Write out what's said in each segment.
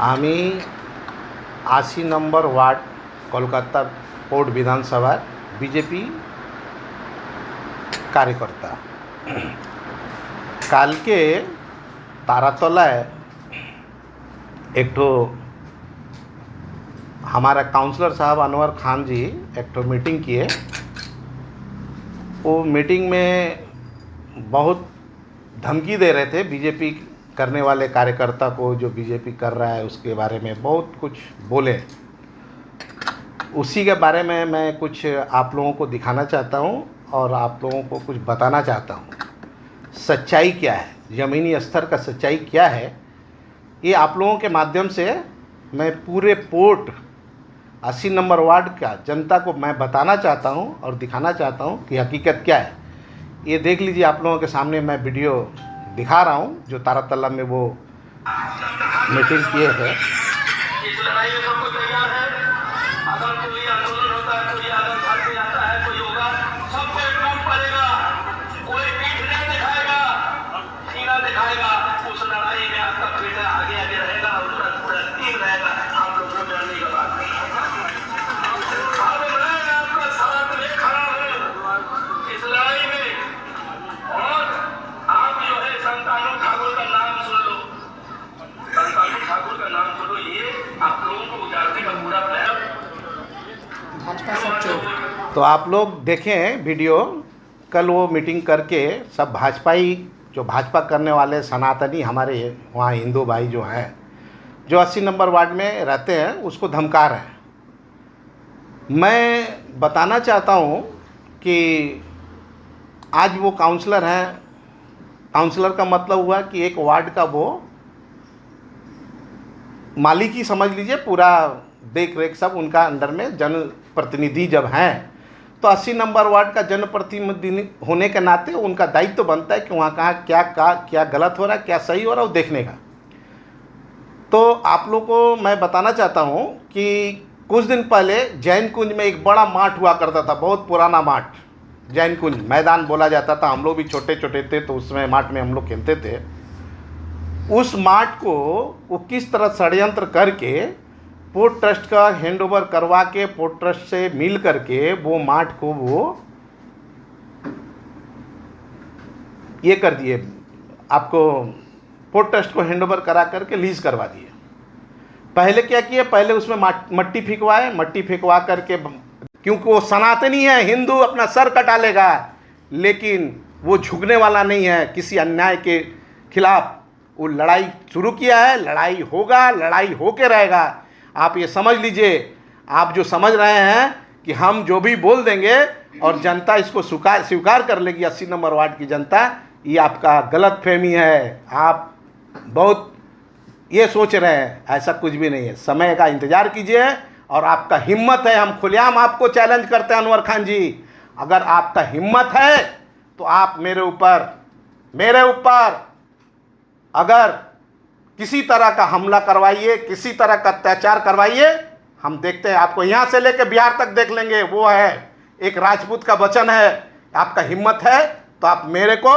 আমি ৮০ নম্বর word Kolkata port বিধানসভার BJP कार्यकर्ता। কালকে तारातलाয় एक ठो हमारा काउंसलर साहब अनवर खान जी एक ठो मीटिंग किए। वो मीटिंग में बहुत धमकी दे रहे थे बीजेपी करने वाले कार्यकर्ता को, जो बीजेपी कर रहा है उसके बारे में बहुत कुछ बोले। उसी के बारे में मैं कुछ आप लोगों को दिखाना चाहता हूँ और आप लोगों को कुछ बताना चाहता हूँ। सच्चाई क्या है, ज़मीनी स्तर का सच्चाई क्या है, ये आप लोगों के माध्यम से मैं पूरे पोर्ट 80 नंबर वार्ड का जनता को मैं बताना चाहता हूँ और दिखाना चाहता हूँ कि हकीकत क्या है। ये देख लीजिए, आप लोगों के सामने मैं वीडियो दिखा रहा हूँ जो तारातला में वो मीटिंग किए हैं। तो आप लोग देखें वीडियो। कल वो मीटिंग करके सब भाजपाई, जो भाजपा करने वाले सनातनी हमारे वहाँ हिंदू भाई जो हैं, जो 80 नंबर वार्ड में रहते हैं, उसको धमका रहे हैं। मैं बताना चाहता हूँ कि आज वो काउंसलर हैं। काउंसलर का मतलब हुआ कि एक वार्ड का वो मालिक ही समझ लीजिए, पूरा देख रेख सब उनका अंडर में जनप्रतिनिधि जब हैं, तो 80 नंबर वार्ड का जनप्रतिनिधि होने के नाते उनका दायित्व तो बनता है कि वहाँ कहाँ क्या गलत हो रहा है, क्या सही हो रहा है, वो देखने का। तो आप लोगों को मैं बताना चाहता हूँ कि कुछ दिन पहले जैन कुंज में एक बड़ा माठ हुआ करता था, बहुत पुराना माठ, जैन कुंज मैदान बोला जाता था। हम लोग भी छोटे छोटे थे तो उसमें माठ में हम लोग खेलते थे। उस माठ को वो किस तरह षड्यंत्र करके पोर्ट ट्रस्ट का हैंडओवर करवा के पोर्ट ट्रस्ट से मिल करके वो माठ को वो ये कर दिए, आपको पोर्ट ट्रस्ट को हैंडओवर करा करके लीज करवा दिए। पहले क्या किए, पहले उसमें मट्टी फेंकवाए, मट्टी फेंकवा करके, क्योंकि वो सनातनी है, हिंदू अपना सर कटा लेगा, लेकिन वो झुकने वाला नहीं है किसी अन्याय के खिलाफ। वो लड़ाई शुरू किया है, लड़ाई होगा, लड़ाई होके रहेगा। आप ये समझ लीजिए, आप जो समझ रहे हैं कि हम जो भी बोल देंगे और जनता इसको स्वीकार कर लेगी, 80 नंबर वार्ड की जनता, ये आपका गलत फहमी है। आप बहुत ये सोच रहे हैं, ऐसा कुछ भी नहीं है। समय का इंतज़ार कीजिए और आपका हिम्मत है, हम खुलेआम आपको चैलेंज करते हैं अनवर खान जी, अगर आपका हिम्मत है तो आप मेरे ऊपर अगर किसी तरह का हमला करवाइए, किसी तरह का अत्याचार करवाइए, हम देखते हैं आपको, यहाँ से लेकर बिहार तक देख लेंगे। वो है एक राजपूत का वचन है, आपका हिम्मत है तो आप मेरे को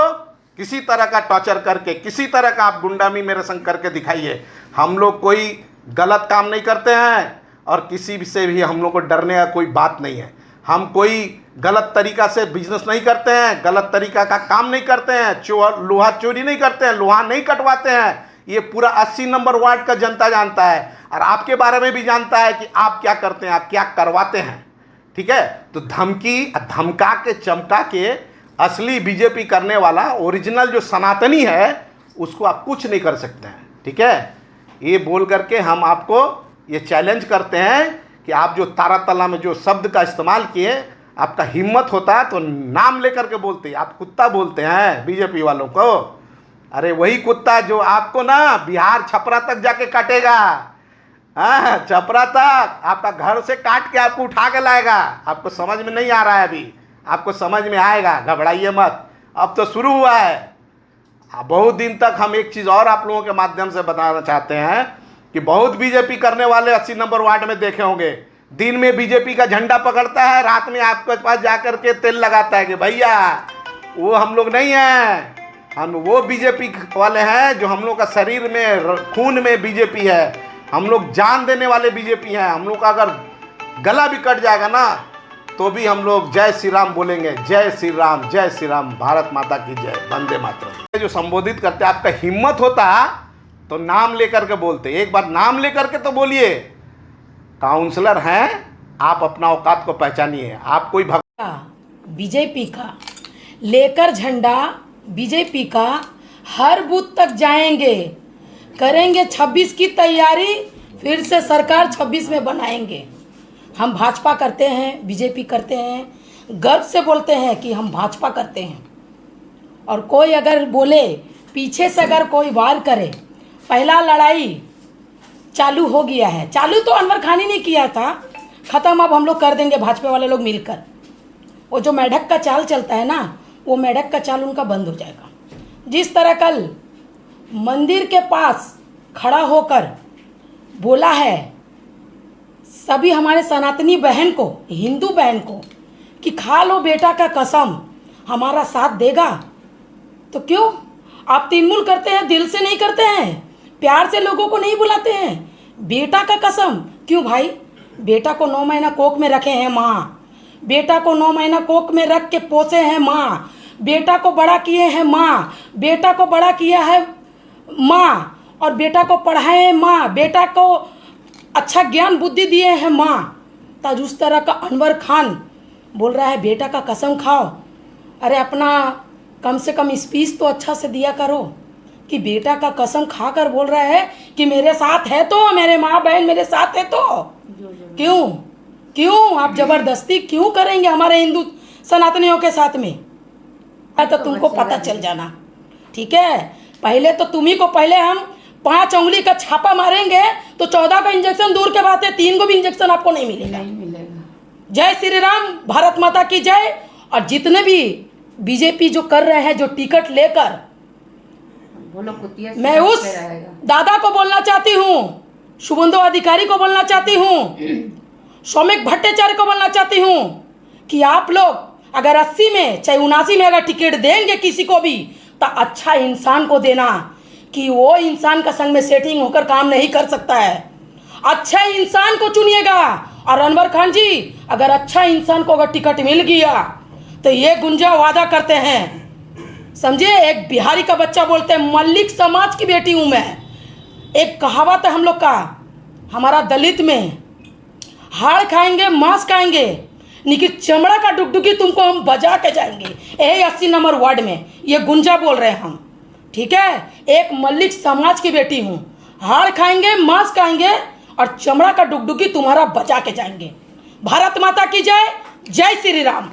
किसी तरह का टॉर्चर करके, किसी तरह का आप गुंडामी मेरे संग करके दिखाइए। हम लोग कोई गलत काम नहीं करते हैं और किसी से भी हम लोग को डरने का कोई बात नहीं है। हम कोई गलत तरीका से बिजनेस नहीं करते हैं, गलत तरीका का काम नहीं करते हैं, लोहा चोरी नहीं करते हैं, लोहा नहीं कटवाते हैं। ये पूरा 80 नंबर वार्ड का जनता जानता है और आपके बारे में भी जानता है कि आप क्या करते हैं, आप क्या करवाते हैं। ठीक है, तो धमका के चमका के असली बीजेपी करने वाला ओरिजिनल जो सनातनी है उसको आप कुछ नहीं कर सकते हैं। ठीक है, ये बोल करके हम आपको ये चैलेंज करते हैं कि आप जो तारातला में जो शब्द का इस्तेमाल किए, आपका हिम्मत होता तो नाम लेकर के बोलते। आप कुत्ता बोलते हैं बीजेपी वालों को, अरे वही कुत्ता जो आपको ना बिहार छपरा तक जाके काटेगा। हाँ, छपरा तक आपका घर से काट के आपको उठा के लाएगा। आपको समझ में नहीं आ रहा है, अभी आपको समझ में आएगा, घबराइए मत, अब तो शुरू हुआ है। बहुत दिन तक हम एक चीज़ और आप लोगों के माध्यम से बताना चाहते हैं कि बहुत बीजेपी करने वाले 80 नंबर वार्ड में देखे होंगे, दिन में बीजेपी का झंडा पकड़ता है, रात में आपके पास जाकर के तेल लगाता है कि भैया वो हम लोग नहीं हैं, हम वो बीजेपी वाले हैं जो हम लोग का शरीर में खून में बीजेपी है। हम लोग जान देने वाले बीजेपी हैं। हम लोग का अगर गला भी कट जाएगा ना तो भी हम लोग जय श्री राम बोलेंगे। जय श्री राम, जय श्री राम, भारत माता की जय, वंदे मातरम। जो संबोधित करते आपका हिम्मत होता तो नाम लेकर के बोलते, एक बार नाम लेकर के तो बोलिए। काउंसलर हैं आप, अपना औकात को पहचानिए। आप कोई बीजेपी का लेकर झंडा, बीजेपी का हर बूथ तक जाएंगे, करेंगे 26 की तैयारी, फिर से सरकार 26 में बनाएंगे। हम भाजपा करते हैं, बीजेपी करते हैं, गर्व से बोलते हैं कि हम भाजपा करते हैं। और कोई अगर बोले, पीछे से अगर कोई वार करे, पहला लड़ाई चालू हो गया है। चालू तो अनवर खान ही ने किया था, ख़त्म अब हम लोग कर देंगे भाजपा वाले लोग मिलकर। वो जो मेढक का चाल चलता है ना, वो मेढक का चाल उनका बंद हो जाएगा। जिस तरह कल मंदिर के पास खड़ा होकर बोला है सभी हमारे सनातनी बहन को, हिंदू बहन को, कि खा लो बेटा का कसम, हमारा साथ देगा। तो क्यों आप तृणमूल करते हैं? दिल से नहीं करते हैं, प्यार से लोगों को नहीं बुलाते हैं। बेटा का कसम क्यों भाई? बेटा को 9 महीना कोख में रखे हैं माँ, बेटा को 9 महीना कोख में रख के पोसे हैं माँ, बेटा को बड़ा किए हैं माँ, बेटा को बड़ा किया है माँ, और बेटा को पढ़ाए हैं माँ, बेटा को अच्छा ज्ञान बुद्धि दिए हैं माँ। तब उस तरह का अनवर खान बोल रहा है बेटा का कसम खाओ। अरे अपना कम से कम स्पीच तो अच्छा से दिया करो कि बेटा का कसम खा कर बोल रहा है कि मेरे साथ है तो, मेरे माँ बहन मेरे साथ है तो। क्यों क्यों आप जबरदस्ती क्यों करेंगे हमारे हिंदू सनातनियों के साथ में? तो तुमको पता चल जाना, ठीक है? पहले तो तुम्ही को पहले हम 5 उंगली का छापा मारेंगे तो 14 का इंजेक्शन दूर के बात है, 3 को भी इंजेक्शन आपको नहीं मिलेगा। जय श्री राम, भारत माता की जय। और जितने भी बीजेपी जो कर रहे हैं, जो टिकट लेकर, मैं उस दादा को बोलना चाहती हूँ, शुभेंदु अधिकारी को बोलना चाहती हूँ, सौमिक भट्टाचार्य को बोलना चाहती हूँ कि आप लोग अगर 80 में चाहे 79 में अगर टिकट देंगे किसी को भी, तो अच्छा इंसान को देना, कि वो इंसान का संग में सेटिंग होकर काम नहीं कर सकता है। अच्छा इंसान को चुनिएगा। और अनवर खान जी, अगर अच्छा इंसान को अगर टिकट मिल गया तो ये गुंजा वादा करते हैं, समझे? एक बिहारी का बच्चा बोलते हैं, मल्लिक समाज की बेटी हूँ मैं। एक कहावत है हम लोग का, हमारा दलित में, हाड़ खाएंगे मांस खाएंगे, लेकिन चमड़ा का डुगडुगी तुमको हम बजा के जाएंगे। यही 80 नंबर वार्ड में ये गुंजा बोल रहे हैं हम, ठीक है? एक मल्लिक समाज की बेटी हूँ, हाड़ खाएंगे मांस खाएंगे और चमड़ा का डुगडुगी तुम्हारा बजा के जाएंगे। भारत माता की जय, जय श्री राम।